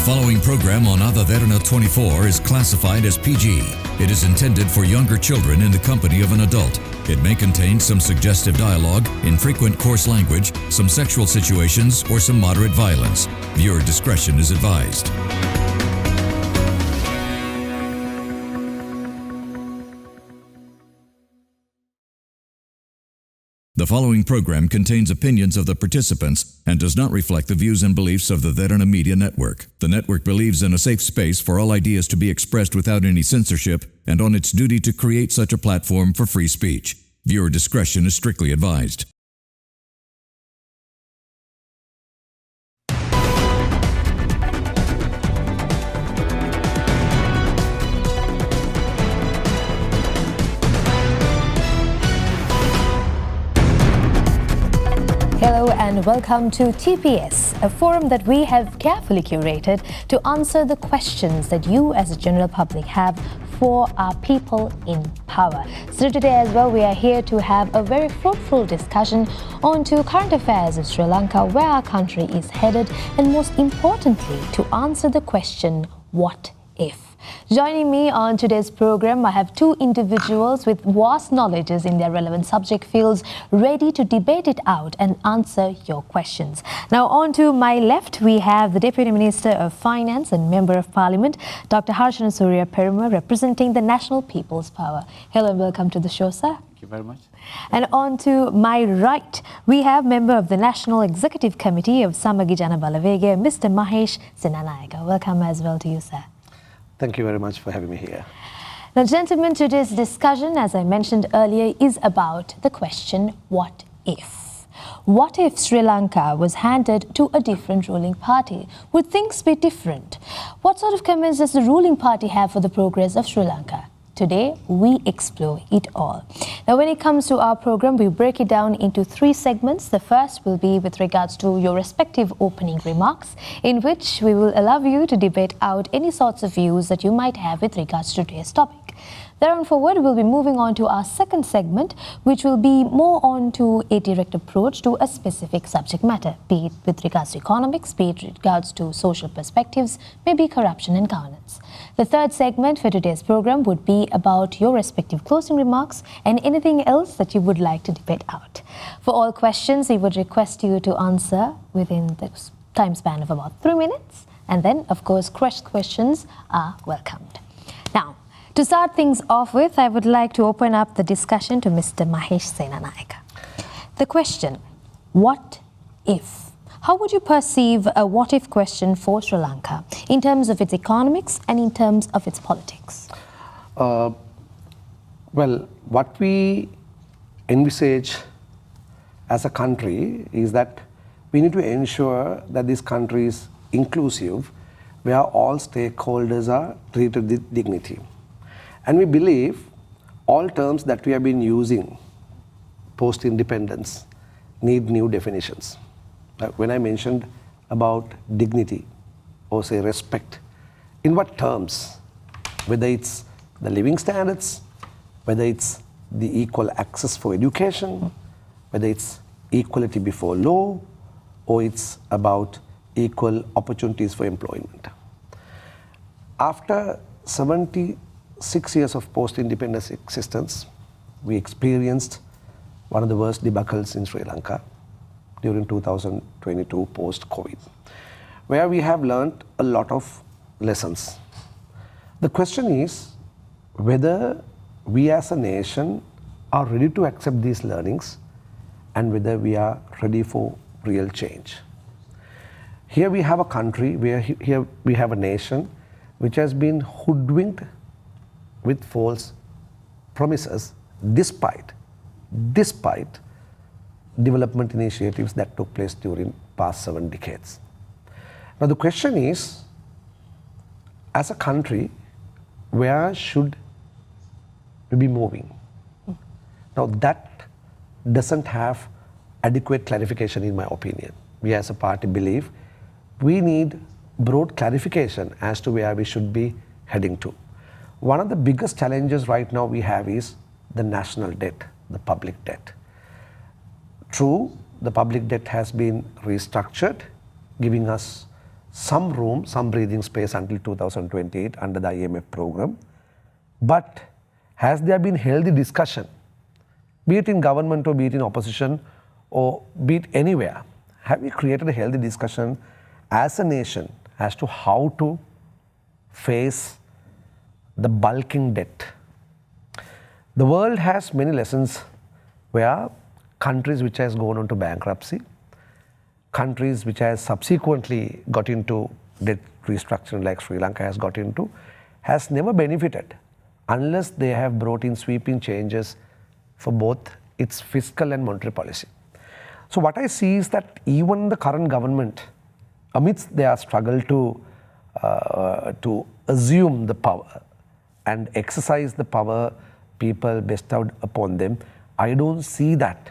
following program on Ada Derana 24 is classified as PG. It is intended for younger children in the company of an adult. It may contain some suggestive dialogue, infrequent coarse language, some sexual situations, or some moderate violence. Viewer discretion is advised. The following program contains opinions of the participants and does not reflect the views and beliefs of the Derana Media Network. The network believes in a safe space for all ideas to be expressed without any censorship and on its duty to create such a platform for free speech. Viewer discretion is strictly advised. Hello and welcome to TPS, a forum that we have carefully curated to answer the questions that you as a general public have for our people in power. So today as well, we are here to have a very fruitful discussion on to current affairs of Sri Lanka, where our country is headed, and most importantly, to answer the question, what if? Joining me on today's program, I have two individuals with vast knowledges in their relevant subject fields, ready to debate it out and answer your questions. Now, on to my left, we have the Deputy Minister of Finance and Member of Parliament, Dr. Harshana Sooriyapperuma, representing the National People's Power. Hello and welcome to the show, sir. Thank you very much. And on to my right, we have member of the National Executive Committee of Samagi Jana Balawega, Mr. Mahesh Senanyakke. Welcome as well to you, sir. Thank you very much for having me here. Now, gentlemen, today's discussion, as I mentioned earlier, is about the question, what if? What if Sri Lanka was handed to a different ruling party? Would things be different? What sort of comments does the ruling party have for the progress of Sri Lanka? Today, we explore it all. Now, when it comes to our program, we break it down into three segments. The first will be with regards to your respective opening remarks, in which we will allow you to debate out any sorts of views that you might have with regards to today's topic. Thereon forward, we'll be moving on to our second segment, which will be more on to a direct approach to a specific subject matter, be it with regards to economics, be it with regards to social perspectives, maybe corruption and governance. The third segment for today's program would be about your respective closing remarks and anything else that you would like to debate out. For all questions, we would request you to answer within the time span of about 3 minutes. And then, of course, questions are welcomed. Now, to start things off with, I would like to open up the discussion to Mr. Mahesh Senanyakke. The question, what if? How would you perceive a what-if question for Sri Lanka in terms of its economics and in terms of its politics? Well, what we envisage as a country is that we need to ensure that this country is inclusive, where all stakeholders are treated with dignity. And we believe all terms that we have been using post-independence need new definitions. When I mentioned about dignity or say respect, in what terms? Whether it's the living standards, whether it's the equal access for education, whether it's equality before law, or it's about equal opportunities for employment. After 76 years of post-independence existence, we experienced one of the worst debacles in Sri Lanka during 2022 post-COVID, where we have learned a lot of lessons. The question is whether we as a nation are ready to accept these learnings and whether we are ready for real change. Here we have a country, here we have a nation which has been hoodwinked with false promises despite development initiatives that took place during past 7 decades. Now the question is, as a country, where should we be moving? Now that doesn't have adequate clarification in my opinion. We as a party believe we need broad clarification as to where we should be heading to. One of the biggest challenges right now we have is the national debt, the public debt. True, the public debt has been restructured, giving us some room, some breathing space until 2028 under the IMF program. But has there been healthy discussion, be it in government or be it in opposition or be it anywhere? Have we created a healthy discussion as a nation as to how to face the bulking debt? The world has many lessons where countries which has gone into bankruptcy, countries which has subsequently got into debt restructuring like Sri Lanka has got into, has never benefited unless they have brought in sweeping changes for both its fiscal and monetary policy. So what I see is that even the current government, amidst their struggle to assume the power and exercise the power people bestowed upon them, I don't see that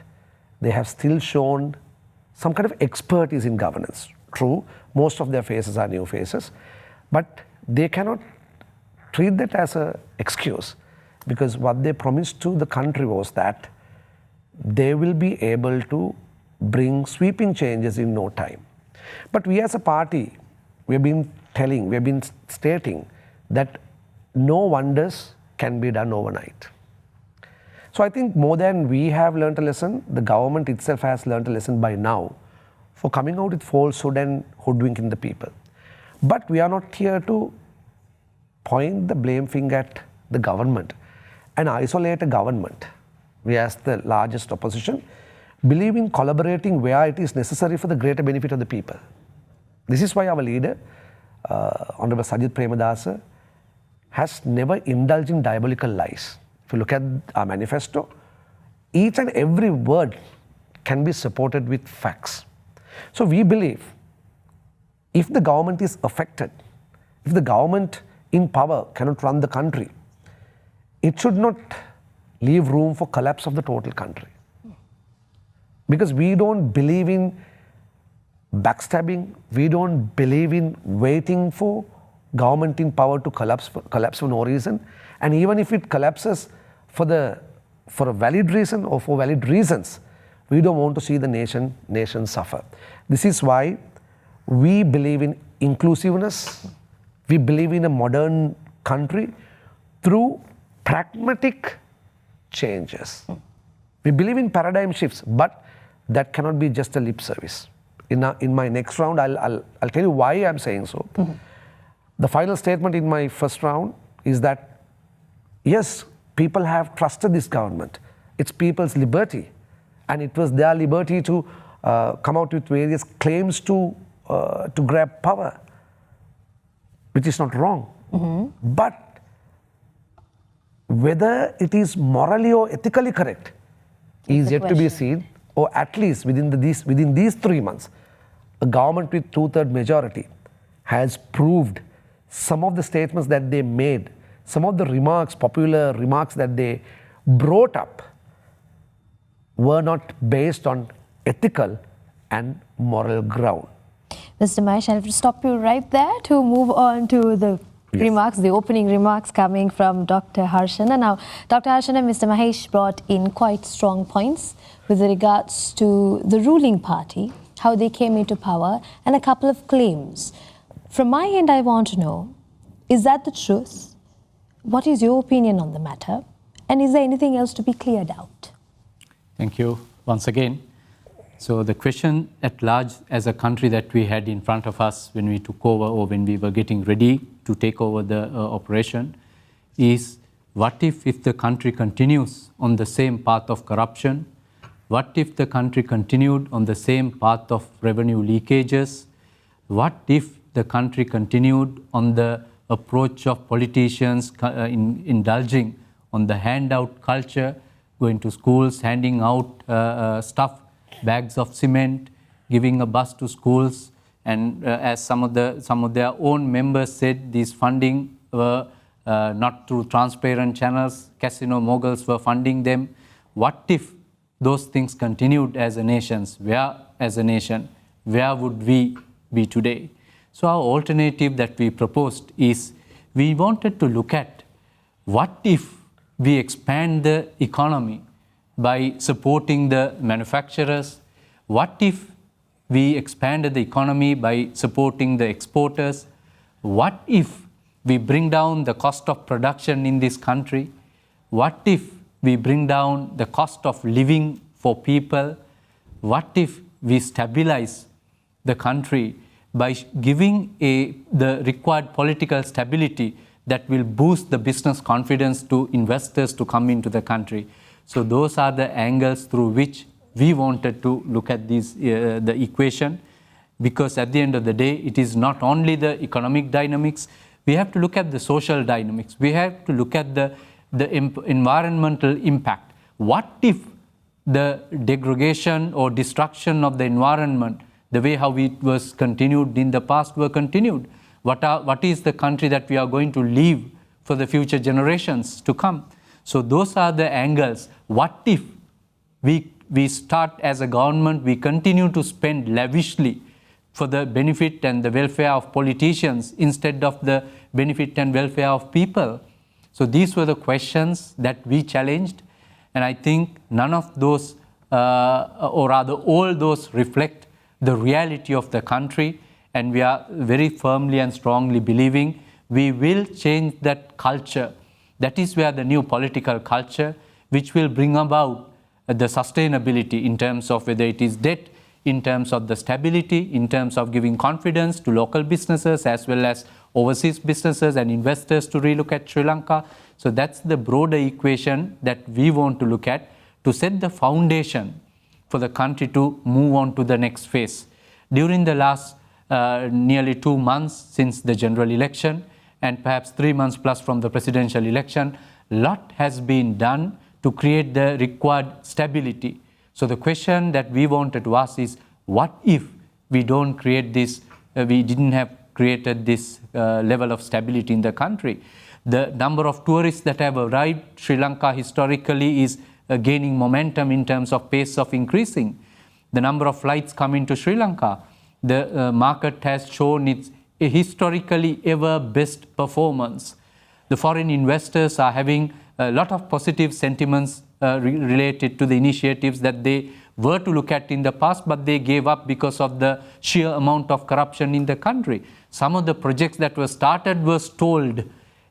they have still shown some kind of expertise in governance. True, most of their faces are new faces, but they cannot treat that as an excuse, because what they promised to the country was that they will be able to bring sweeping changes in no time. But we as a party, we have been stating that no wonders can be done overnight. So I think more than we have learnt a lesson, the government itself has learnt a lesson by now for coming out with falsehood and hoodwinking the people. But we are not here to point the blame finger at the government and isolate a government. We as the largest opposition believe in collaborating where it is necessary for the greater benefit of the people. This is why our leader, Honorable Sajith Premadasa, has never indulged in diabolical lies. If you look at our manifesto, each and every word can be supported with facts. So we believe if the government is affected, if the government in power cannot run the country, it should not leave room for collapse of the total country. Because we don't believe in backstabbing, we don't believe in waiting for government in power to collapse for no reason. And even if it collapses for a valid reason or for valid reasons, we don't want to see the nation suffer. This is why we believe in inclusiveness. We believe in a modern country through pragmatic changes. We believe in paradigm shifts, but that cannot be just a lip service. In my next round, I'll tell you why I'm saying so. The final statement in my first round is that, yes, people have trusted this government. It's people's liberty. And it was their liberty to come out with various claims to grab power, which is not wrong. But whether it is morally or ethically correct is yet to be seen, or at least within these 3 months, a government with 2/3 majority has proved some of the statements that they made, some of the remarks, popular remarks that they brought up were not based on ethical and moral ground. Mr. Mahesh, I'll have to stop you right there to move on to the remarks, the opening remarks coming from Dr. Harshana. Now, Dr. Harshana, Mr. Mahesh brought in quite strong points with regards to the ruling party, how they came into power, and a couple of claims. From my end, I want to know, is that the truth? What is your opinion on the matter? And is there anything else to be cleared out? Thank you once again. So the question at large as a country that we had in front of us when we took over or when we were getting ready to take over the operation is, what if the country continues on the same path of corruption? What if the country continued on the same path of revenue leakages? What if the country continued on the approach of politicians indulging on the handout culture, going to schools, handing out stuff, bags of cement, giving a bus to schools, and as some of their own members said, these funding were not through transparent channels, casino moguls were funding them. What if those things continued as a nation? Where would we be today? So our alternative that we proposed is, we wanted to look at what if we expand the economy by supporting the manufacturers. What if we expanded the economy by supporting the exporters? What if we bring down the cost of production in this country? What if we bring down the cost of living for people? What if we stabilize the country by giving the required political stability that will boost the business confidence to investors to come into the country? So those are the angles through which we wanted to look at the equation, because at the end of the day, it is not only the economic dynamics, we have to look at the social dynamics, we have to look at the environmental impact. What if the degradation or destruction of the environment, the way how it was continued in the past, were continued? What is the country that we are going to leave for the future generations to come? So those are the angles. What if we start as a government, we continue to spend lavishly for the benefit and the welfare of politicians instead of the benefit and welfare of people? So these were the questions that we challenged, and I think none of those, or rather all those, reflect the reality of the country, and we are very firmly and strongly believing we will change that culture. That is where the new political culture, which will bring about the sustainability in terms of whether it is debt, in terms of the stability, in terms of giving confidence to local businesses as well as overseas businesses and investors to relook at Sri Lanka. So that's the broader equation that we want to look at to set the foundation for the country to move on to the next phase. During the last nearly 2 months since the general election, and perhaps 3 months plus from the presidential election, a lot has been done to create the required stability. So the question that we wanted to ask is, what if we don't create this, we didn't have created this level of stability in the country? The number of tourists that have arrived, Sri Lanka historically is gaining momentum in terms of pace of increasing. The number of flights coming to Sri Lanka, the market has shown its historically ever best performance. The foreign investors are having a lot of positive sentiments related to the initiatives that they were to look at in the past, but they gave up because of the sheer amount of corruption in the country. Some of the projects that were started were stalled,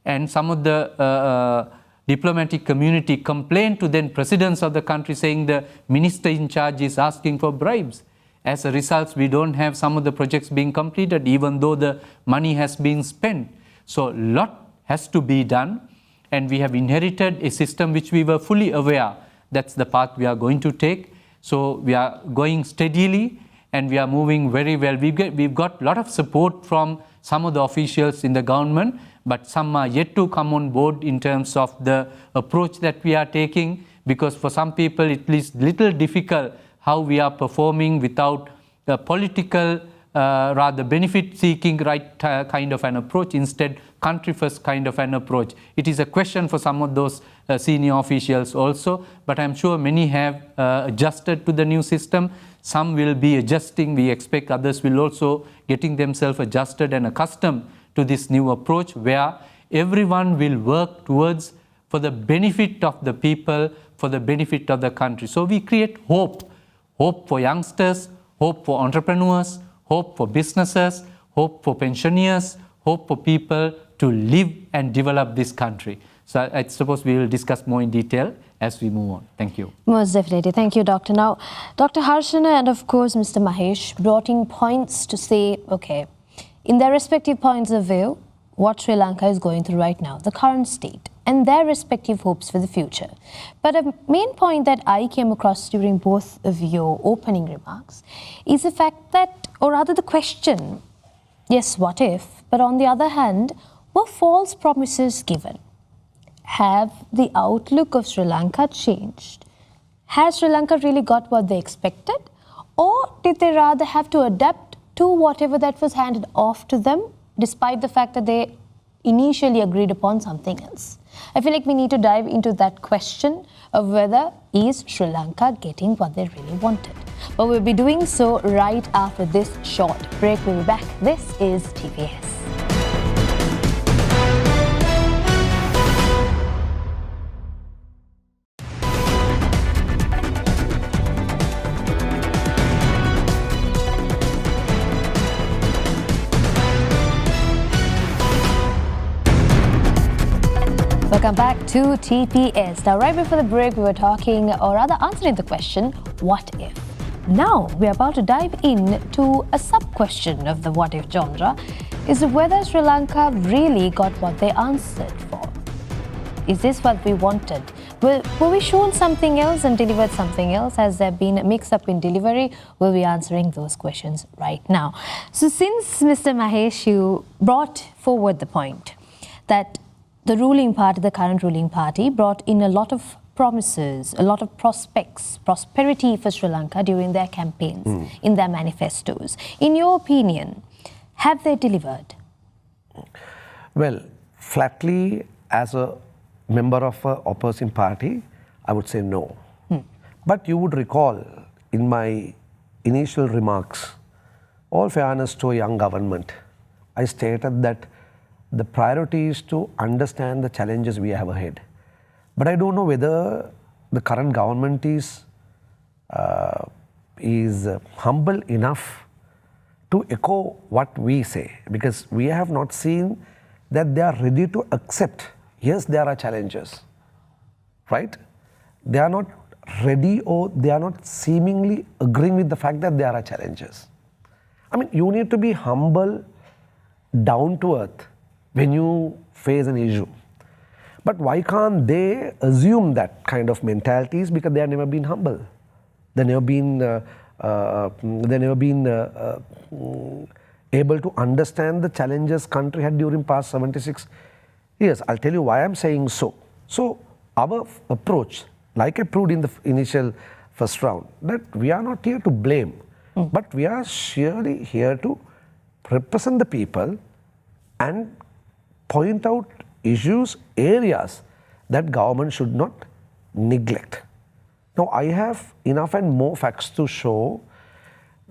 and some of the diplomatic community complained to then presidents of the country saying the minister in charge is asking for bribes. As a result, we don't have some of the projects being completed, even though the money has been spent. So a lot has to be done, and we have inherited a system which we were fully aware that's the path we are going to take. So we are going steadily, and we are moving very well. We've got a lot of support from some of the officials in the government, but some are yet to come on board in terms of the approach that we are taking, because for some people it is little difficult how we are performing without a political, rather benefit-seeking kind of an approach, instead country-first kind of an approach. It is a question for some of those senior officials also, but I'm sure many have adjusted to the new system. Some will be adjusting. We expect others will also getting themselves adjusted and accustomed to this new approach, where everyone will work towards for the benefit of the people, for the benefit of the country. So we create hope for youngsters, hope for entrepreneurs, hope for businesses, hope for pensioners, hope for people to live and develop this country. So I suppose we will discuss more in detail as we move on. Thank you. Most definitely. Thank you, Doctor. Now, Dr. Harshana and of course Mr. Mahesh brought in points to say, okay, in their respective points of view, what Sri Lanka is going through right now, the current state, and their respective hopes for the future. But a main point that I came across during both of your opening remarks is the fact that, or rather the question, yes, what if, but on the other hand, were false promises given? Have the outlook of Sri Lanka changed? Has Sri Lanka really got what they expected? Or did they rather have to adapt to whatever that was handed off to them, despite the fact that they initially agreed upon something else? I feel like we need to dive into that question of whether is Sri Lanka getting what they really wanted. But we'll be doing so right after this short break. We'll be back. This is TPS. Welcome back to TPS. Now, right before the break, we were talking, or rather answering the question, what if? Now, we're about to dive into a sub-question of the what if genre, is whether Sri Lanka really got what they answered for. Is this what we wanted? Were we shown something else and delivered something else? Has there been a mix-up in delivery? We'll be answering those questions right now. So since Mr. Mahesh, you brought forward the point that the ruling party, the current ruling party, brought in a lot of promises, a lot of prospects, prosperity for Sri Lanka during their campaigns, in their manifestos. In your opinion, have they delivered? Well, flatly, as a member of an opposing party, I would say no. But you would recall in my initial remarks, all fairness to a young government, I stated that the priority is to understand the challenges we have ahead. But I don't know whether the current government is humble enough to echo what we say, because we have not seen that they are ready to accept, yes, there are challenges, right? They are not ready, or they are not seemingly agreeing with the fact that there are challenges. I mean, you need to be humble, down to earth when you face an issue. But why can't they assume that kind of mentalities? Because they have never been humble. They never been able to understand the challenges country had during past 76 years. I'll tell you why I'm saying so. So our approach, like I proved in the initial first round, that we are not here to blame, but we are surely here to represent the people and point out issues, areas that government should not neglect. Now, I have enough and more facts to show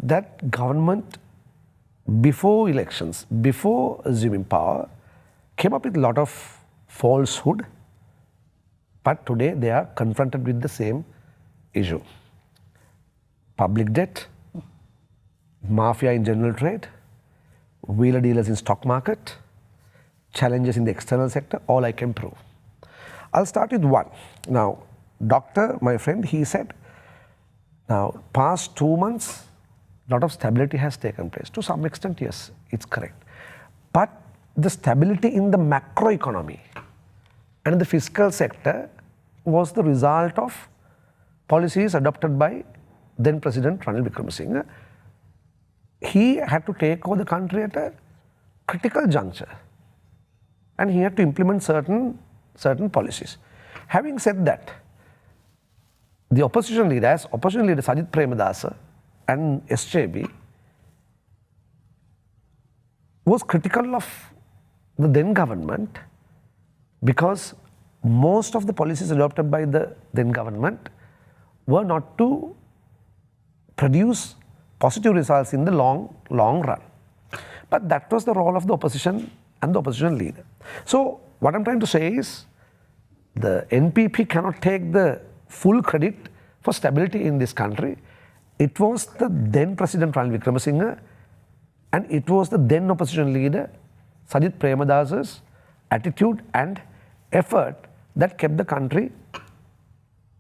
that government, before elections, before assuming power, came up with a lot of falsehood, but today they are confronted with the same issue. Public debt, mafia in general trade, wheeler dealers in stock market, challenges in the external sector, all I can prove. I'll start with one. Now, doctor, my friend, he said, now, past 2 months, a lot of stability has taken place. To some extent, yes, it's correct. But the stability in the macroeconomy and the fiscal sector was the result of policies adopted by then President Ranil Wickremesinghe. He had to take over the country at a critical juncture, and he had to implement certain policies. Having said that, the opposition leaders, Sajith Premadasa and SJB, was critical of the then government because most of the policies adopted by the then government were not to produce positive results in the long run. But that was the role of the opposition and the opposition leader. So what I'm trying to say is, the NPP cannot take the full credit for stability in this country. It was the then President Ranil Wickremesinghe and it was the then opposition leader Sajith Premadasa's attitude and effort that kept the country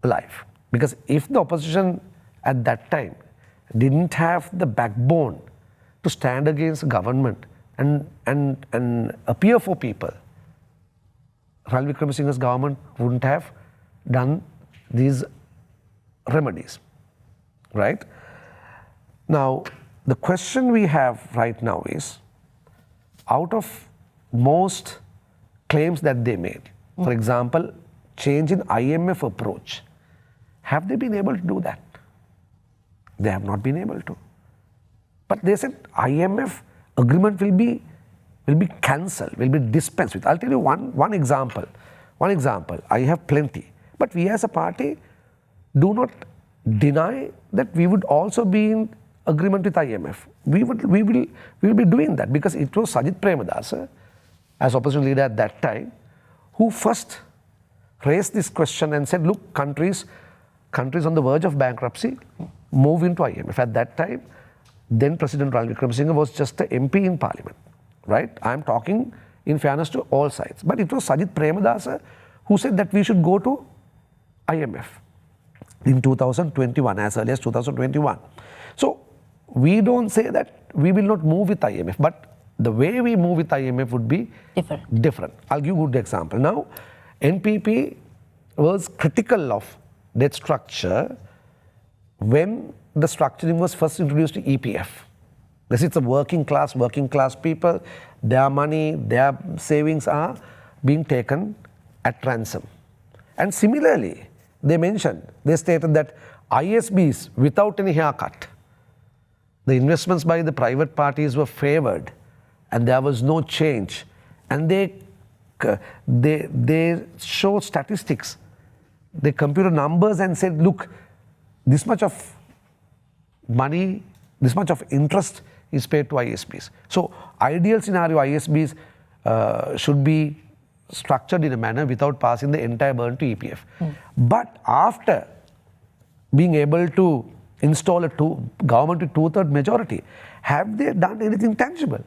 alive. Because if the opposition at that time didn't have the backbone to stand against the government and appear for people, Ranil Wickremesinghe's government wouldn't have done these remedies, right? Now, the question we have right now is, out of most claims that they made, for example, change in IMF approach, have they been able to do that? They have not been able to. But they said IMF agreement will be cancelled, will be dispensed with. I'll tell you one example. One example, I have plenty. But we as a party do not deny that we would also be in agreement with IMF. We will be doing that because it was Sajith Premadasa, as opposition leader at that time, who first raised this question and said, look, countries on the verge of bankruptcy move into IMF. At that time, then President Ranil Wickremesinghe was just an MP in parliament, right? I'm talking in fairness to all sides. But it was Sajith Premadasa who said that we should go to IMF in 2021, as early as 2021. So we don't say that we will not move with IMF, but the way we move with IMF would be different. I'll give you a good example. Now, NPP was critical of debt structure when the structuring was first introduced to EPF. This is a working class people, their money, their savings are being taken at ransom. And similarly, they stated that ISBs without any haircut, the investments by the private parties were favored and there was no change. And they show statistics. They computed numbers and said, look, this much of money, this much of interest is paid to ISBs. So ideal scenario, ISBs should be structured in a manner without passing the entire burden to EPF. But after being able to install a government with two-third majority, have they done anything tangible?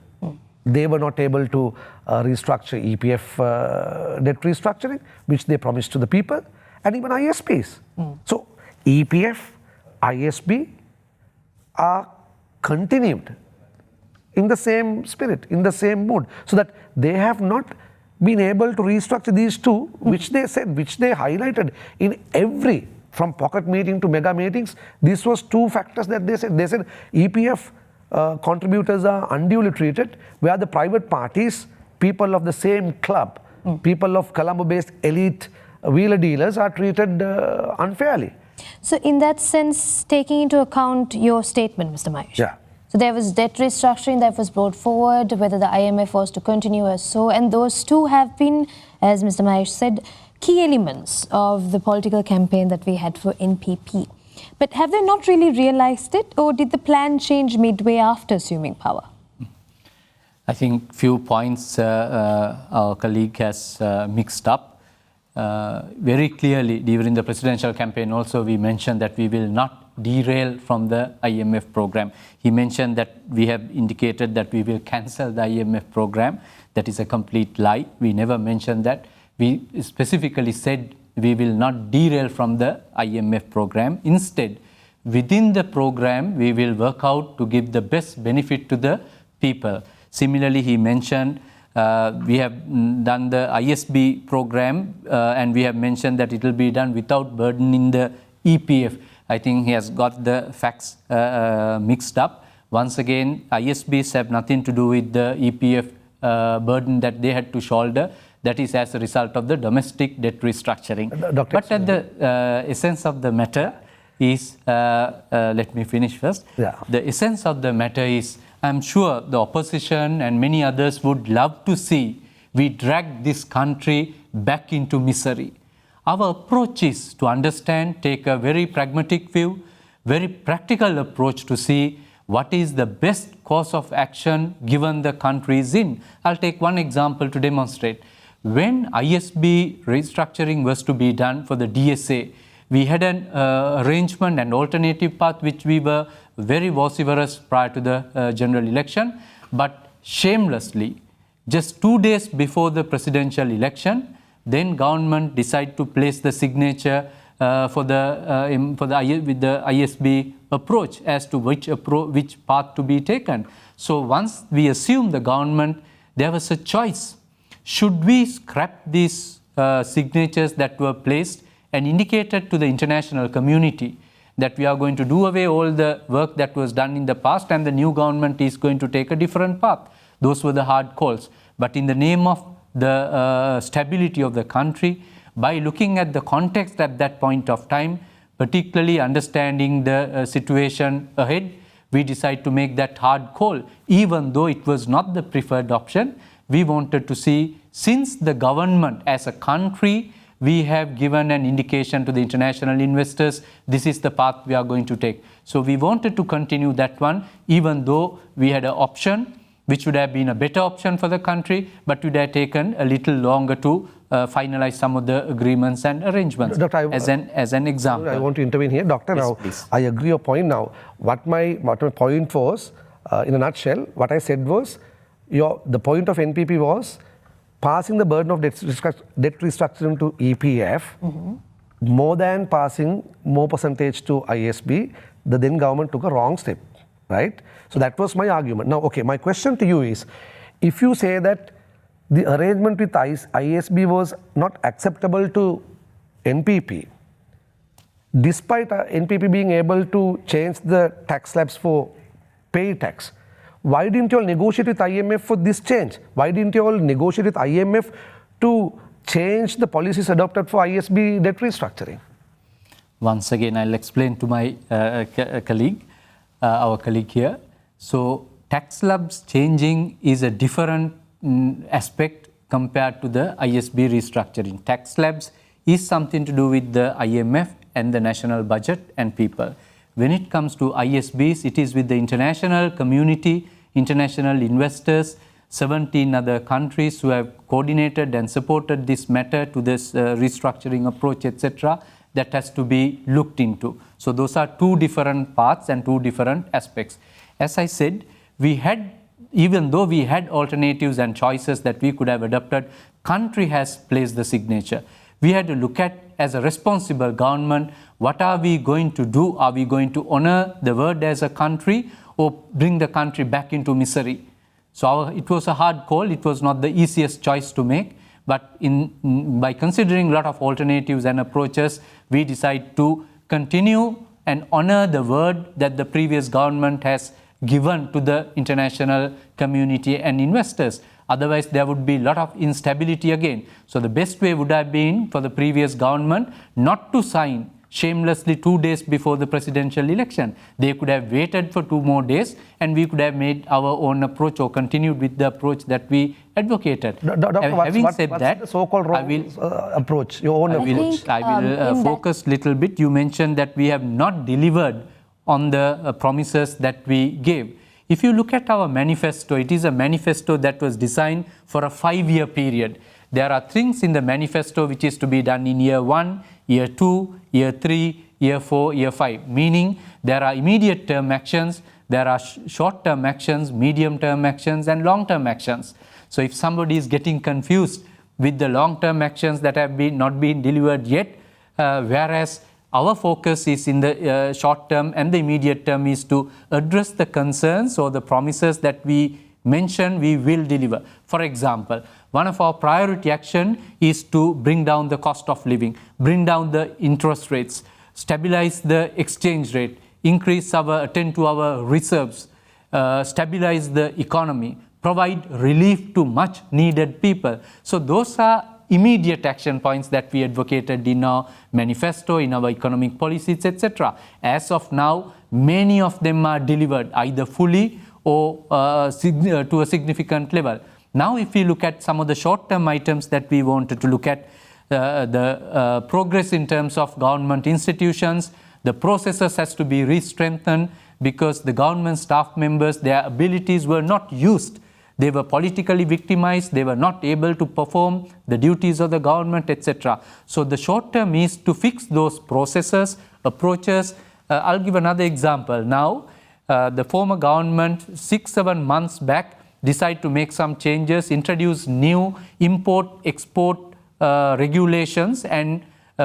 They were not able to restructure EPF debt restructuring, which they promised to the people, and even ISPs. So EPF, ISB are continued in the same spirit, in the same mood, so that they have not been able to restructure these two, which they said, which they highlighted in every, from pocket meeting to mega meetings. This was two factors that they said. They said EPF contributors are unduly treated, where the private parties, people of the same club, people of Colombo-based elite wheeler dealers are treated unfairly. So in that sense, taking into account your statement, Mr. Mahesh. Yeah. So there was debt restructuring that was brought forward, whether the IMF was to continue as so, and those two have been, as Mr. Mahesh said, key elements of the political campaign that we had for NPP. But have they not really realized it, or did the plan change midway after assuming power? I think few points our colleague has mixed up. Very clearly during the presidential campaign also we mentioned that we will not derail from the IMF program. He mentioned that we have indicated that we will cancel the IMF program. That is a complete lie. We never mentioned that. We specifically said we will not derail from the IMF program. Instead, within the program, we will work out to give the best benefit to the people. Similarly, he mentioned we have done the ISB program and we have mentioned that it will be done without burdening the EPF. I think he has got the facts mixed up. Once again, ISBs have nothing to do with the EPF burden that they had to shoulder. That is as a result of the domestic debt restructuring. But at the essence of the matter is, let me finish first. Yeah. The essence of the matter is, I'm sure the opposition and many others would love to see we drag this country back into misery. Our approach is to understand, take a very pragmatic view, very practical approach to see what is the best course of action given the country is in. I'll take one example to demonstrate. When ISB restructuring was to be done for the DSA, we had an arrangement and alternative path which we were very vociferous prior to the general election, but shamelessly, just 2 days before the presidential election, then government decided to place the signature with the ISB approach as to which path to be taken. So once we assumed the government, there was a choice. Should we scrap these signatures that were placed and indicated to the international community that we are going to do away all the work that was done in the past and the new government is going to take a different path? Those were the hard calls. But in the name of the stability of the country, by looking at the context at that point of time, particularly understanding the situation ahead, we decided to make that hard call. Even though it was not the preferred option, we wanted to see, since the government as a country, we have given an indication to the international investors, this is the path we are going to take. So we wanted to continue that one, even though we had an option which would have been a better option for the country, but would have taken a little longer to finalize some of the agreements and arrangements. Doctor, as an example. I want to intervene here. Doctor, yes, now, please. I agree your point now. What my point was, in a nutshell, what I said was, the point of NPP was passing the burden of debt restructuring to EPF more than passing more percentage to ISB, the then government took a wrong step, right? So that was my argument. Now, okay, my question to you is, if you say that the arrangement with ISB was not acceptable to NPP, despite NPP being able to change the tax slabs for pay tax, why didn't you all negotiate with IMF for this change? Why didn't you all negotiate with IMF to change the policies adopted for ISB debt restructuring? Once again, I'll explain to my colleague, our colleague here. So, tax slabs changing is a different aspect compared to the ISB restructuring. Tax slabs is something to do with the IMF and the national budget and people. When it comes to ISBs, it is with the international community, international investors, 17 other countries who have coordinated and supported this matter to this restructuring approach, etc., that has to be looked into. So those are two different paths and two different aspects. As I said, we had, even though we had alternatives and choices that we could have adopted, country has placed the signature. We had to look at, as a responsible government, what are we going to do? Are we going to honor the word as a country or bring the country back into misery? So it was a hard call. It was not the easiest choice to make. But by considering a lot of alternatives and approaches, we decide to continue and honor the word that the previous government has given to the international community and investors. Otherwise, there would be a lot of instability again. So the best way would have been for the previous government not to sign shamelessly 2 days before the presidential election. They could have waited for 2 more days and we could have made our own approach or continued with the approach that we advocated. Having said that, the so-called wrong approach, your own approach? I will focus a little bit. You mentioned that we have not delivered on the promises that we gave. If you look at our manifesto, it is a manifesto that was designed for a 5-year period. There are things in the manifesto which is to be done in year 1, year 2, year 3, year 4, year 5, meaning there are immediate term actions, there are short-term actions, medium-term actions and long-term actions. So if somebody is getting confused with the long-term actions that have not been delivered yet, whereas our focus is in the short term and the immediate term is to address the concerns or the promises that we mentioned we will deliver. For example, one of our priority action is to bring down the cost of living, bring down the interest rates, stabilize the exchange rate, attend to our reserves, stabilize the economy, provide relief to much needed people. So those are immediate action points that we advocated in our manifesto, in our economic policies, etc. As of now, many of them are delivered either fully or to a significant level. Now, if we look at some of the short-term items that we wanted to look at, the progress in terms of government institutions, the processes has to be re-strengthened because the government staff members, their abilities were not used. They were politically victimized, they were not able to perform the duties of the government, etc. So the short term is to fix those processes, approaches. I'll give another example. Now, the former government 6-7 months back decided to make some changes, introduce new import-export regulations and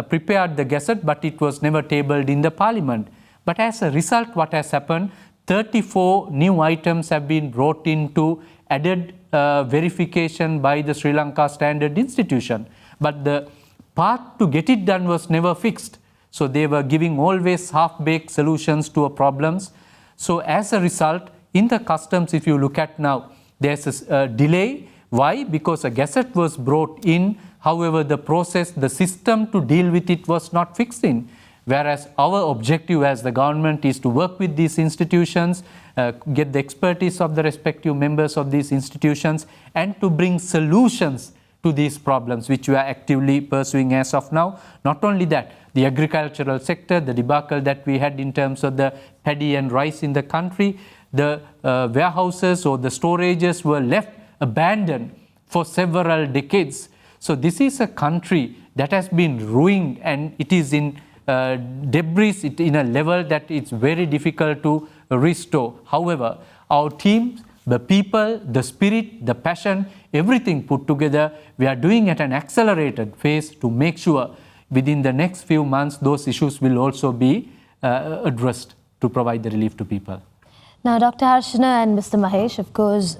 prepared the gazette, but it was never tabled in the parliament. But as a result, what has happened, 34 new items have been brought into added verification by the Sri Lanka Standard Institution. But the path to get it done was never fixed. So they were giving always half-baked solutions to our problems. So as a result, in the customs, if you look at now, there's a delay. Why? Because a gazette was brought in. However, the process, the system to deal with it was not fixed in. Whereas our objective as the government is to work with these institutions, get the expertise of the respective members of these institutions, and to bring solutions to these problems, which we are actively pursuing as of now. Not only that, the agricultural sector, the debacle that we had in terms of the paddy and rice in the country, the warehouses or the storages were left abandoned for several decades. So this is a country that has been ruined and it is in debris in a level that it's very difficult to restore. However, our team the people, the spirit, the passion, everything put together, we are doing at an accelerated phase to make sure within the next few months those issues will also be addressed to provide the relief to people. Now, Dr. Harshana and Mr. Mahesh, of course,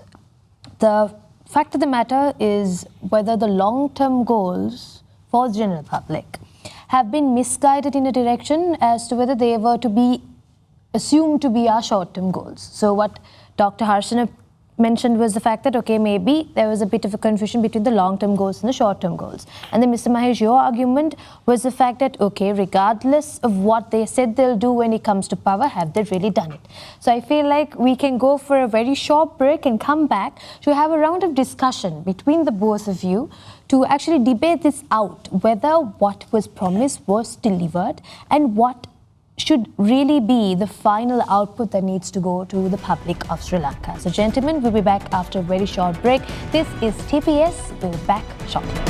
the fact of the matter is whether the long-term goals for the general public have been misguided in a direction as to whether they were to be assumed to be our short-term goals. So what Dr. Harshana mentioned was the fact that, okay, maybe there was a bit of a confusion between the long-term goals and the short-term goals. And then, Mr. Mahesh, your argument was the fact that, okay, regardless of what they said they'll do when it comes to power, have they really done it? So I feel like we can go for a very short break and come back to have a round of discussion between the both of you to actually debate this out, whether what was promised was delivered and what should really be the final output that needs to go to the public of Sri Lanka. So gentlemen, we'll be back after a very short break. This is TPS. We'll be back shortly.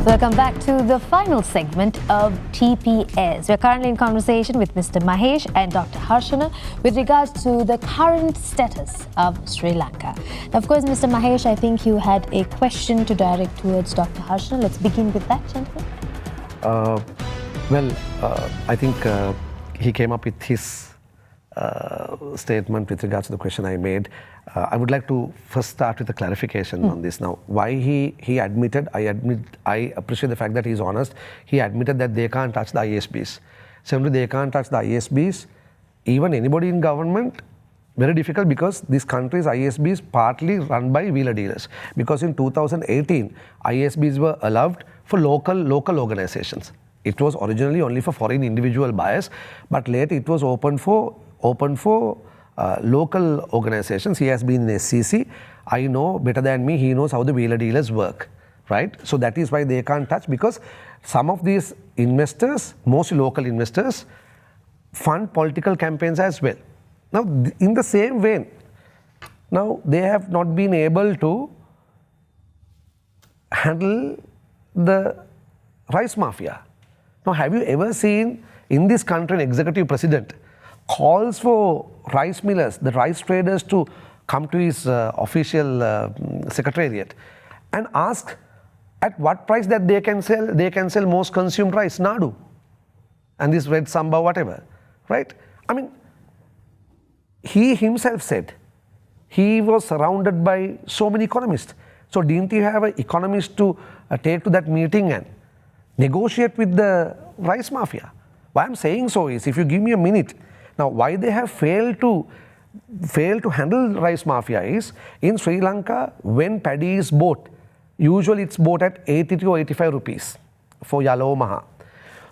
Welcome back to the final segment of TPS. We're currently in conversation with Mr. Mahesh and Dr. Harshana with regards to the current status of Sri Lanka. Now, of course, Mr. Mahesh, I think you had a question to direct towards Dr. Harshana. Let's begin with that, gentlemen. I think he came up with his statement with regards to the question I made. I would like to first start with a clarification on this now. Why he admitted, I appreciate the fact that he's honest. He admitted that they can't touch the ISBs. Simply they can't touch the ISBs. Even anybody in government, very difficult, because this country's ISB is partly run by wheeler dealers. Because in 2018, ISBs were allowed for local organizations. It was originally only for foreign individual buyers, but later it was open for local organizations. He has been in SCC. I know better than me, he knows how the wheeler dealers work, right? So that is why they can't touch, because some of these investors, mostly local investors, fund political campaigns as well. Now, in the same vein, now they have not been able to handle the rice mafia. Now, have you ever seen in this country an executive president calls for rice millers, the rice traders, to come to his official secretariat and ask at what price that they can sell most consumed rice, Nadu, and this red samba, whatever, right? I mean, he himself said he was surrounded by so many economists. So didn't he have an economist to take to that meeting and negotiate with the rice mafia? Why I'm saying so is, if you give me a minute, now why they have failed to handle rice mafia is, in Sri Lanka, when paddy is bought, usually it's bought at 80 to 85 rupees for yellow maha.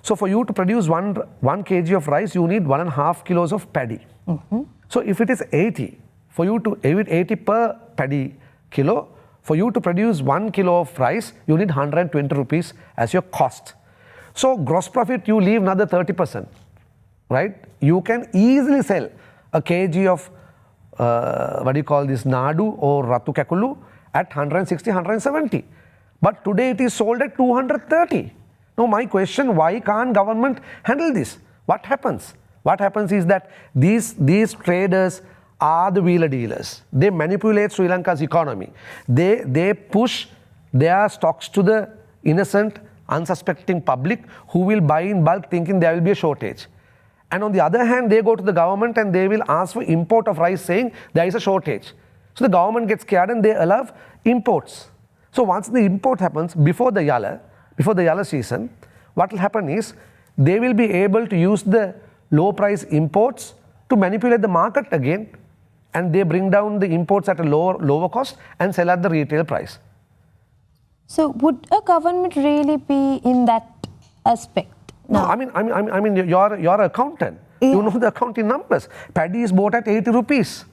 So for you to produce one kg of rice, you need 1.5 kilos of paddy. So if it is 80, for you to 80 per paddy kilo, for you to produce 1 kilo of rice, you need 120 rupees as your cost. So gross profit, you leave another 30%, right? You can easily sell a kg of Nadu or Ratu Kakulu at 160, 170. But today it is sold at 230. Now my question, why can't government handle this? What happens? What happens is that these traders are the wheeler dealers. They manipulate Sri Lanka's economy. They push their stocks to the innocent, unsuspecting public who will buy in bulk thinking there will be a shortage. And on the other hand, they go to the government and they will ask for import of rice saying there is a shortage. So the government gets scared and they allow imports. So once the import happens before the Yalla season, what will happen is they will be able to use the low price imports to manipulate the market again, and they bring down the imports at a lower cost and sell at the retail price. So would a government really be in that aspect? No, I mean, you're an accountant. Yeah. You know the accounting numbers. Paddy is bought at 80 rupees.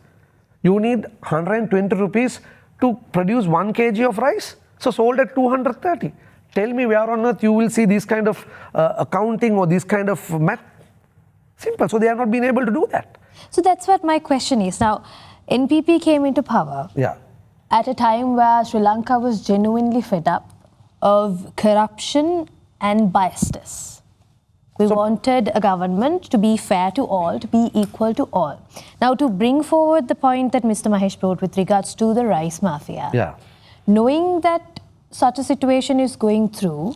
You need 120 rupees to produce 1 kg of rice. So sold at 230. Tell me where on earth you will see this kind of accounting or this kind of math. Simple. So they have not been able to do that. So that's what my question is. Now, NPP came into power Yeah. at a time where Sri Lanka was genuinely fed up of corruption and biasness. We wanted a government to be fair to all, to be equal to all. Now, to bring forward the point that Mr. Mahesh brought with regards to the rice mafia, Yeah. knowing that such a situation is going through,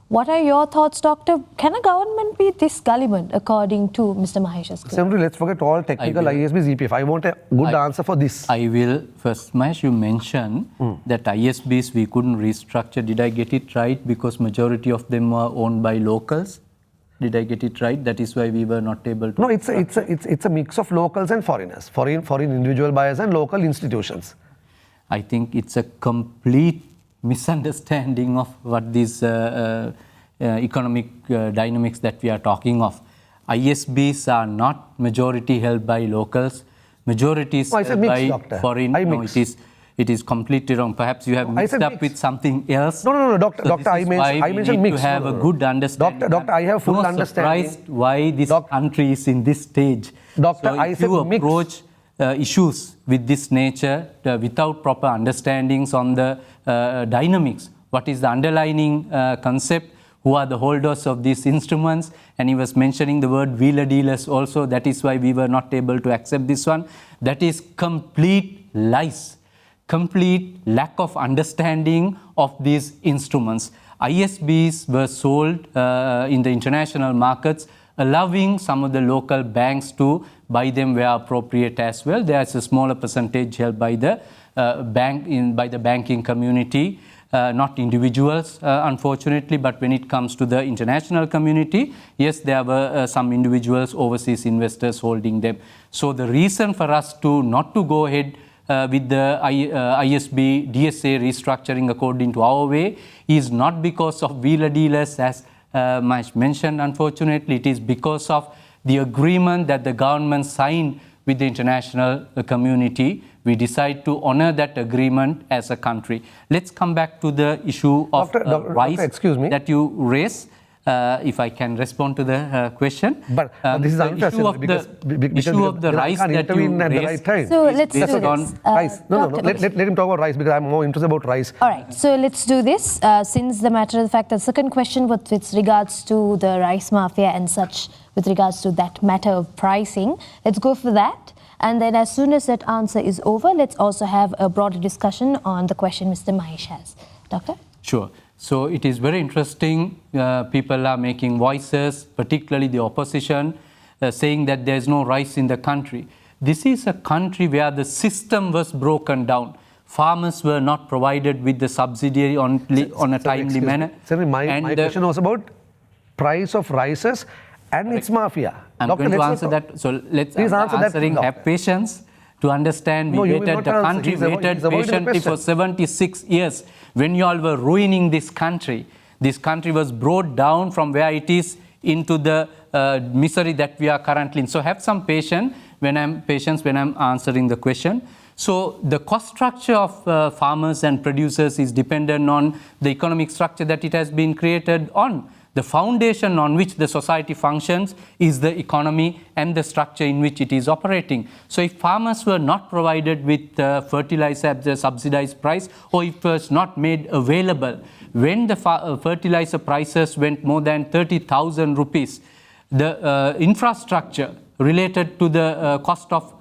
what are your thoughts, Doctor? Can a government be this gullible, according to Mr. Mahesh's claim? Simply, let's forget all technical ISB, ZPF. I want a good answer for this. I will. First, Mahesh, you mentioned that ISBs we couldn't restructure. Did I get it right? Because majority of them were owned by locals. Did I get it right? That is why we were not able to. No, it's a mix of locals and foreigners, foreign individual buyers and local institutions. I think it's a complete misunderstanding of what these economic dynamics that we are talking of. ISBs are not majority held by locals. Majority is held by foreign. No, it is completely wrong. Perhaps you have mixed up with something else. No, Doctor. So Doctor, I mentioned mixed. To have a good understanding. Doctor, I have full understanding. Surprised why this country is in this stage. Doctor, so if you approach issues with this nature without proper understandings on the dynamics, what is the underlying concept, who are the holders of these instruments, and he was mentioning the word wheeler dealers also. That is why we were not able to accept this one. That is complete lies, complete lack of understanding of these instruments. ISBs were sold in the international markets, allowing some of the local banks to buy them where appropriate as well. There is a smaller percentage held by the by the banking community, not individuals, unfortunately, but when it comes to the international community, yes, there were some individuals, overseas investors holding them. So the reason for us to not to go ahead with the ISB DSA restructuring according to our way is not because of wheeler dealers, as Mahesh mentioned. Unfortunately, it is because of the agreement that the government signed with the international community. We decide to honor that agreement as a country. Let's come back to the issue of rice that you raised. If I can respond to the question. But this is unfair because issue of the rice that you raised. Right. So let's do this. Rice. No. Let him talk about rice because I'm more interested about rice. All right. So let's do this. Since the matter of fact, the second question with regards to the rice mafia and such, with regards to that matter of pricing, let's go for that. And then as soon as that answer is over, let's also have a broader discussion on the question Mr. Mahesh has. Doctor? Sure. So it is very interesting. People are making voices, particularly the opposition, saying that there is no rice in the country. This is a country where the system was broken down. Farmers were not provided with the subsidy on a timely manner. My question was about price of rices and its mafia. I'm going to answer that. So let's answer that. Have patience to understand. We waited, the country waited patiently for 76 years. When you all were ruining this country was brought down from where it is into the misery that we are currently in. So have some patience when I'm answering the question. So the cost structure of farmers and producers is dependent on the economic structure that it has been created on. The foundation on which the society functions is the economy and the structure in which it is operating. So if farmers were not provided with fertilizer at the subsidized price, or if it was not made available, when the fertilizer prices went more than 30,000 rupees, the infrastructure related to the cost of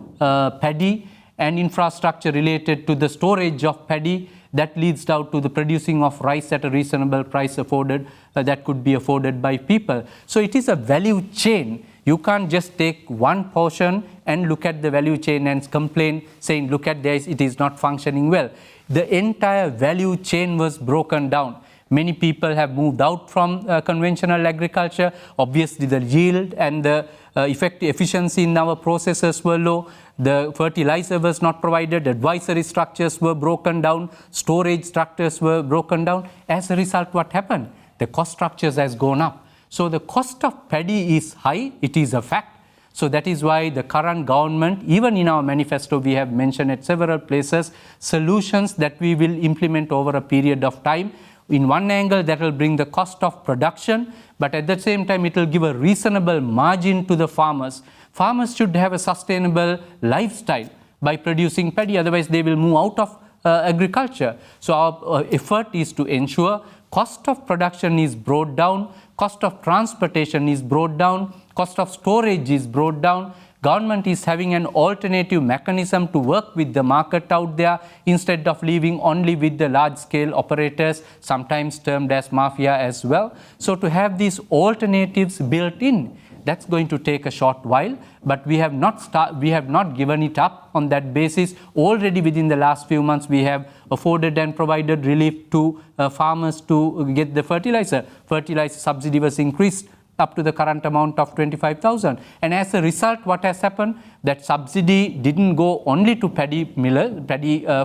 paddy and infrastructure related to the storage of paddy, that leads down to the producing of rice at a reasonable price afforded, that could be afforded by people. So it is a value chain. You can't just take one portion and look at the value chain and complain, saying, look at this, it is not functioning well. The entire value chain was broken down. Many people have moved out from conventional agriculture. Obviously, the yield and the efficiency in our processes were low. The fertilizer was not provided. Advisory structures were broken down. Storage structures were broken down. As a result, what happened? The cost structures has gone up. So the cost of paddy is high. It is a fact. So that is why the current government, even in our manifesto, we have mentioned at several places, solutions that we will implement over a period of time. In one angle, that will bring the cost of production, but at the same time, it will give a reasonable margin to the farmers. Farmers should have a sustainable lifestyle by producing paddy, otherwise they will move out of agriculture. So our effort is to ensure cost of production is brought down, cost of transportation is brought down, cost of storage is brought down. Government is having an alternative mechanism to work with the market out there instead of leaving only with the large-scale operators, sometimes termed as mafia as well. So to have these alternatives built in, that's going to take a short while, but we have not given it up on that basis. Already within the last few months, we have afforded and provided relief to farmers to get the fertilizer. Fertilizer subsidy was increased up to the current amount of 25,000. And as a result, what has happened? That subsidy didn't go only to paddy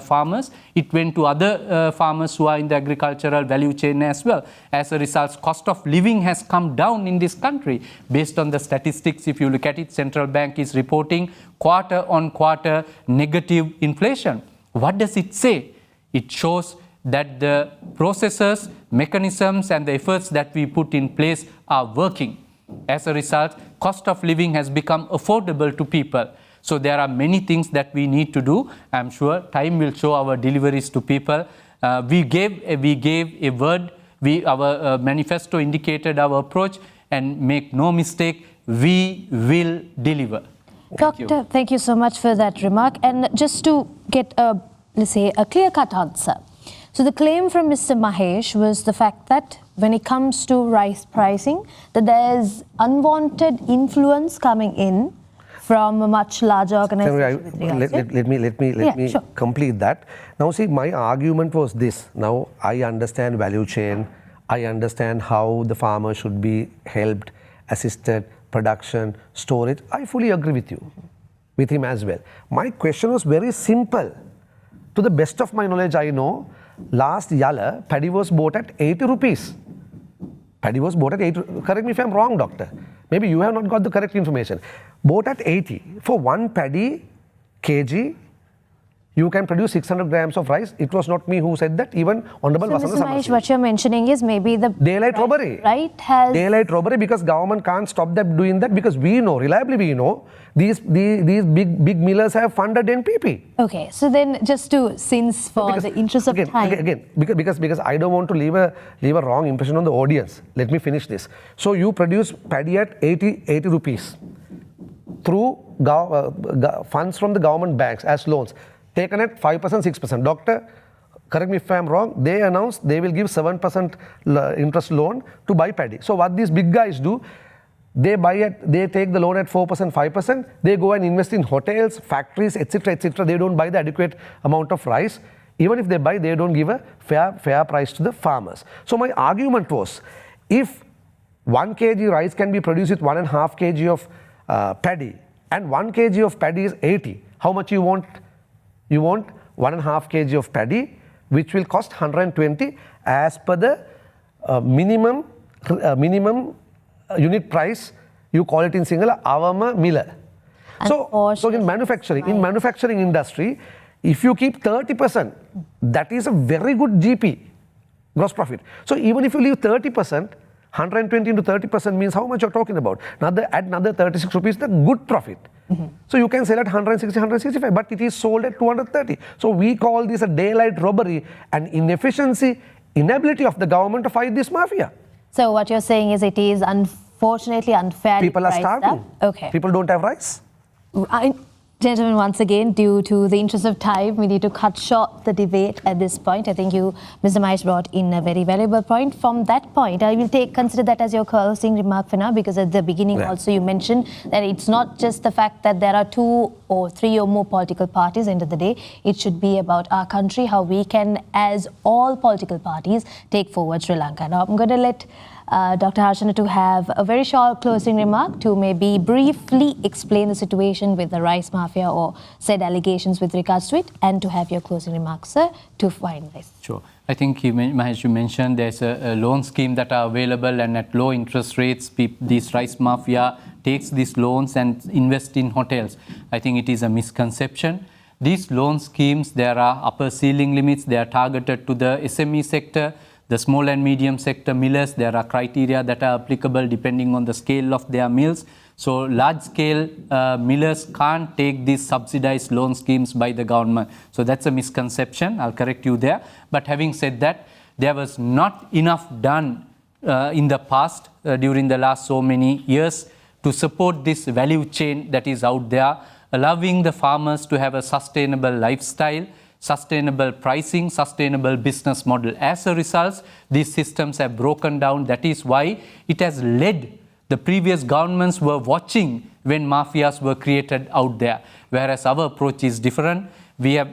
farmers, it went to other farmers who are in the agricultural value chain as well. As a result, cost of living has come down in this country. Based on the statistics, if you look at it, Central Bank is reporting quarter on quarter negative inflation. What does it say? It shows that the processes, mechanisms and the efforts that we put in place are working. As a result, cost of living has become affordable to people. So there are many things that we need to do. I'm sure time will show our deliveries to people. We gave a word, our manifesto indicated our approach, and make no mistake, we will deliver. Doctor, thank you so much for that remark. And just to get let's say a clear-cut answer. So the claim from Mr. Mahesh was the fact that when it comes to rice pricing, that there's unwanted influence coming in from a much larger organization. Let me complete that. Now see, my argument was this. Now I understand value chain. I understand how the farmer should be helped, assisted, production, storage. I fully agree with him as well. My question was very simple. To the best of my knowledge, I know last Yala, paddy was bought at 80 rupees. Paddy was bought at 80. Correct me if I'm wrong, doctor. Maybe you have not got the correct information. Bought at 80. For one paddy kg, you can produce 600 grams of rice. It was not me who said that. Even Honorable Vasanta Mr. Mahesh, what you're mentioning is maybe the daylight robbery. Right has daylight robbery, because government can't stop them doing that, because we know, reliably we know, these big millers have funded NPP. Okay, so then just to, since for because, the interest of time. Again, because I don't want to leave a wrong impression on the audience. Let me finish this. So you produce paddy at 80 rupees through funds from the government banks as loans, taken at 5%, 6%. Doctor, correct me if I am wrong, they announced they will give 7% interest loan to buy paddy. So what these big guys do, they take the loan at 4%, 5%, they go and invest in hotels, factories, etc., etc. They don't buy the adequate amount of rice. Even if they buy, they don't give a fair price to the farmers. So my argument was, if 1 kg rice can be produced with 1.5 kg of paddy, and 1 kg of paddy is 80, how much you want? You want 1.5 kg of paddy, which will cost 120 as per the minimum unit price, you call it in Sinhala, Avama Miller. So in manufacturing industry, if you keep 30%, that is a very good GP, gross profit. So even if you leave 30%, 120 into 30% means how much you're talking about? Add another 36 rupees, the good profit. So you can sell at 160, 165, but it is sold at 230. So we call this a daylight robbery and inefficiency, inability of the government to fight this mafia. So what you're saying is it is unfortunately unfair. People are starving. Okay. People don't have rice. Gentlemen, once again, due to the interest of time, we need to cut short the debate at this point. I think you, Mr. Mahesh, brought in a very valuable point. From that point, I will consider that as your closing remark for now, because at the beginning also you mentioned that it's not just the fact that there are 2 or 3 or more political parties. End of the day, it should be about our country, how we can, as all political parties, take forward Sri Lanka. Now, I'm going to let Dr. Harshana to have a very short closing remark to maybe briefly explain the situation with the rice mafia or said allegations with regards to it, and to have your closing remarks, sir, to finalize. Sure. I think, Mahesh, you mentioned there's a loan scheme that are available, and at low interest rates, this rice mafia takes these loans and invest in hotels. I think it is a misconception. These loan schemes, there are upper ceiling limits, they are targeted to the SME sector. The small and medium sector millers, there are criteria that are applicable depending on the scale of their mills. So large-scale millers can't take these subsidized loan schemes by the government. So that's a misconception. I'll correct you there. But having said that, there was not enough done in the past during the last so many years to support this value chain that is out there, allowing the farmers to have a sustainable lifestyle, sustainable pricing, sustainable business model. As a result, these systems have broken down. That is why it has led the previous governments were watching when mafias were created out there, whereas our approach is different. We are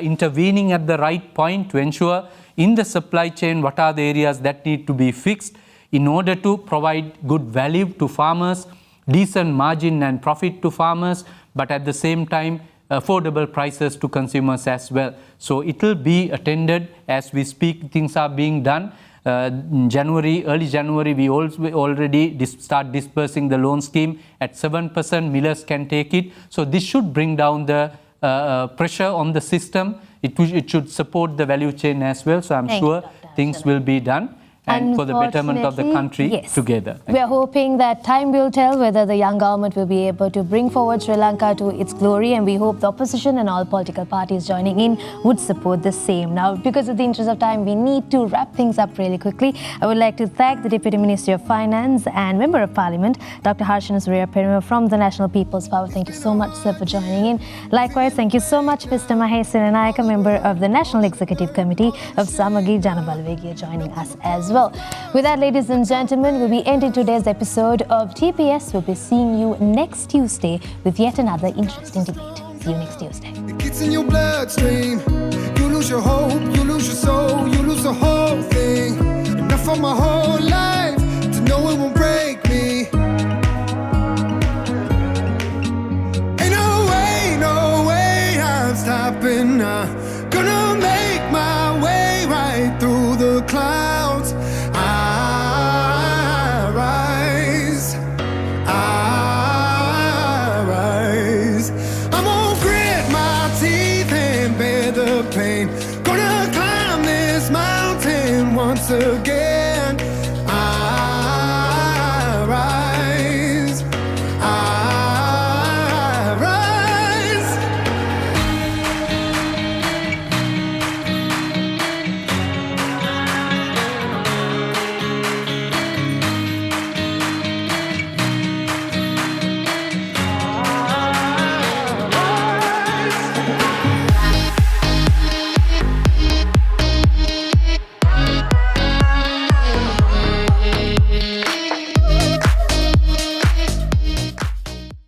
intervening at the right point to ensure in the supply chain what are the areas that need to be fixed in order to provide good value to farmers, decent margin and profit to farmers, but at the same time affordable prices to consumers as well. So it will be attended as we speak. Things are being done. In January, early January, we already start dispersing the loan scheme at 7%. Millers can take it. So this should bring down the pressure on the system. It should support the value chain as well. So I'm sure things will be done. And for the betterment of the country together. We are hoping that time will tell whether the young government will be able to bring forward Sri Lanka to its glory, and we hope the opposition and all political parties joining in would support the same. Now, because of the interest of time, we need to wrap things up really quickly. I would like to thank the Deputy Minister of Finance and Member of Parliament, Dr. Harshana Sooriyapperuma from the National People's Power. Thank you so much, sir, for joining in. Likewise, thank you so much, Mr. Mahesh Senanyakke, member of the National Executive Committee of Samagi Janabalvegia, joining us as well. With that, ladies and gentlemen, we'll be ending today's episode of TPS. We'll be seeing you next Tuesday with yet another interesting debate. See you next Tuesday. It gets in your bloodstream. You lose your hope, you lose your soul, you lose the whole thing. Enough of my whole life.